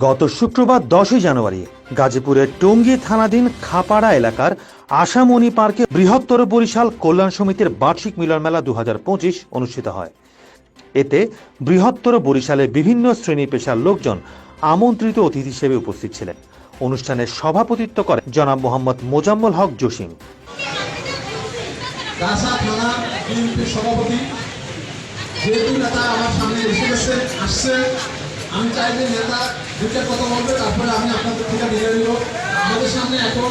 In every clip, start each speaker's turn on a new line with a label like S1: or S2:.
S1: গত শুক্রবার 10 জানুয়ারি গাজীপুরের টঙ্গী থানাধীন খাপাড়া এলাকার আশামণি পার্কে বৃহত্তর বরিশাল কল্যাণ সমিতির বার্ষিক মিলন মেলা 2025 অনুষ্ঠিত হয়। এতে বৃহত্তর বরিশালের বিভিন্ন শ্রেণী পেশার লোকজন আমন্ত্রিত অতিথি হিসেবে উপস্থিত ছিলেন। অনুষ্ঠানের সভাপতিত্ব করেন জনাব মোহাম্মদ মোজাম্মেল হক জসিম।
S2: আমি চাই যে নেতা দুইটা কথা বলবে, তারপরে আমি আপনাদের থেকে বিদায় নিব। আমাদের সামনে এখন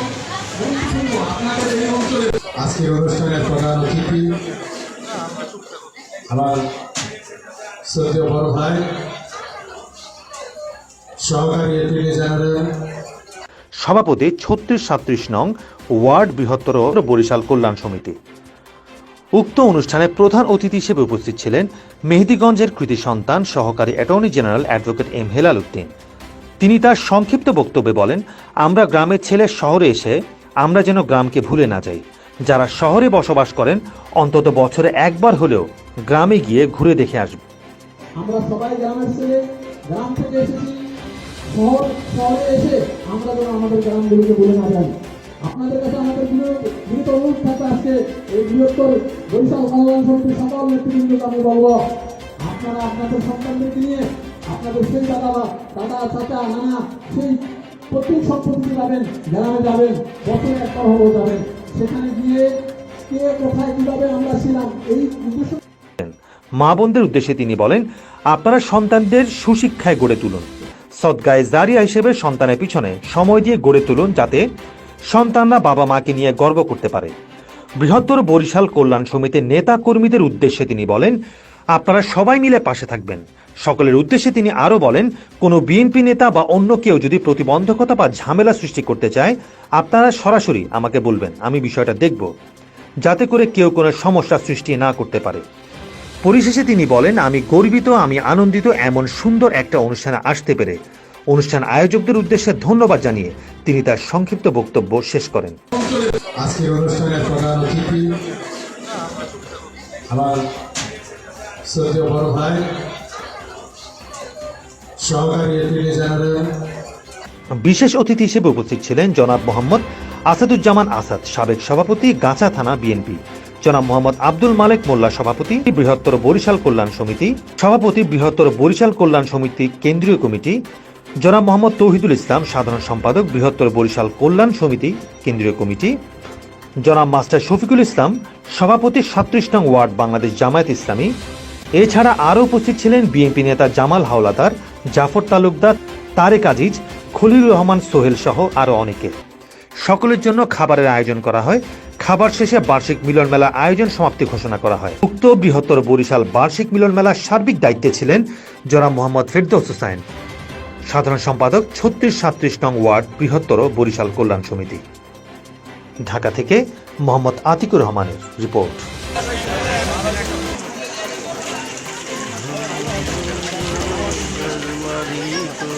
S2: গুরুত্বপূর্ণ আপনাদের এই অঞ্চলে আজকের অনুষ্ঠানের প্রধান অতিথি আমার শ্রদ্ধেয় বড় ভাই সহকারী এটর্নি জেনারেল
S1: সভাপতি 36-37 নং ওয়ার্ড বৃহত্তর বরিশাল কল্যাণ সমিতি। উক্ত অনুষ্ঠানে প্রধান অতিথি হিসেবে উপস্থিত ছিলেন মেহেদীগঞ্জের কৃতি সন্তান সহকারী attorney general advocate M Helal Uddin. তিনি তার সংক্ষিপ্ত বক্তব্যে বলেন, আমরা গ্রামের ছেলে শহরে এসে আমরা যেন গ্রামকে ভুলে না যাই। যারা শহরে বসবাস করেন অন্তত বছরে একবার হলেও গ্রামে গিয়ে ঘুরে দেখে আসবে।
S2: আমরা সবাই গ্রামের ছেলে, গ্রাম থেকে এসেছি, শহরে এসে আমরা যেন আমাদের গ্রামগুলোকে ভুলে না যাই। আপনাদের কাছে আমাদের দ্রুত অনুরোধ থাকবে, আজকে এই বৃহত্তর বরিশাল কল্যাণ সমিতির সকল নেতৃবৃন্দকে আমি বলবো, আপনারা আপনাদের সন্তানদেরকে নিয়ে আপনাদের সেই দাদা চাচা নানা সেই প্রত্যেক সম্পত্তিতে যাবেন, গ্রামে যাবেন, বছরে একবার হলেও যাবেন। সেখানে গিয়ে কে কোথায় কিভাবে আমরা ছিলাম এই উদ্দেশ্য।
S1: মা বোনদের উদ্দেশ্যে তিনি বলেন, আপনারা সন্তানদের সুশিক্ষায় গড়ে তুলুন, সদগায়ে জারিয়া হিসেবে সন্তানের পিছনে সময় দিয়ে গড়ে তুলুন, যাতে সন্তানরা বাবা মাকে নিয়ে গর্ব করতে পারে। বৃহত্তর বরিশাল কল্যাণ সমিতির নেতা কর্মীদের উদ্দেশ্যে তিনি বলেন, আপনারা সবাই মিলে পাশে থাকবেন। সকলের উদ্দেশ্যে তিনি আরো বলেন, কোনো বিএনপি নেতা বা অন্য কেউ যদি প্রতিবন্ধকতা বা ঝামেলা সৃষ্টি করতে চায়, আপনারা সরাসরি আমাকে বলবেন, আমি বিষয়টা দেখব, যাতে করে কেউ কোনো সমস্যা সৃষ্টি না করতে পারে। পরিশেষে তিনি বলেন, আমি গর্বিত, আমি আনন্দিত এমন সুন্দর একটা অনুষ্ঠানে আসতে পেরে। অনুষ্ঠান আয়োজকদের উদ্দেশ্যে ধন্যবাদ জানিয়ে তিনি তার সংক্ষিপ্ত বক্তব্য শেষ করেন।
S2: আজকের অনুষ্ঠানের প্রধান অতিথি আমার শ্রদ্ধেয় বড় ভাই সহকারী এটর্নি জেনারেল।
S1: বিশেষ অতিথি হিসেবে উপস্থিত ছিলেন জনাব মোহাম্মদ আসাদুজ্জামান আসাদ, সাবেক সভাপতি গাছা থানা বিএনপি, জনাব মোহাম্মদ আব্দুল মালেক মোল্লা, সভাপতি বৃহত্তর বরিশাল কল্যাণ সমিতি, সভাপতি বৃহত্তর বরিশাল কল্যাণ সমিতি কেন্দ্রীয় কমিটি, জনাব মোহাম্মদ তৌহিদুল ইসলাম, সাধারণ সম্পাদক বৃহত্তর বরিশাল কল্যাণ সমিতি কেন্দ্রীয় কমিটি, জনাব মাস্টার শফিকুল ইসলাম, সভাপতি 37 নং ওয়ার্ড বাংলাদেশ জামায়াত ইসলামী। এছাড়া আরও উপস্থিত ছিলেন বিএনপি নেতা জামাল হাওলাদার, জাফর তালুকদার, তারেক আজিজ, খলিলুর রহমান সোহেল সহ আরও অনেকে। সকলের জন্য খাবারের আয়োজন করা হয়। খাবার শেষে বার্ষিক মিলন মেলা আয়োজন সমাপ্তি ঘোষণা করা হয়। উক্ত বৃহত্তর বরিশাল বার্ষিক মিলন মেলার সার্বিক দায়িত্বে ছিলেন জনাব মোহাম্মদ ফেরদৌস হোসেন, সাধারণ সম্পাদক 36-37 নং ওয়ার্ড বৃহত্তর বরিশাল কল্যাণ সমিতি। ঢাকা থেকে মোহাম্মদ আতিকুর রহমানের রিপোর্ট।
S3: মারি তো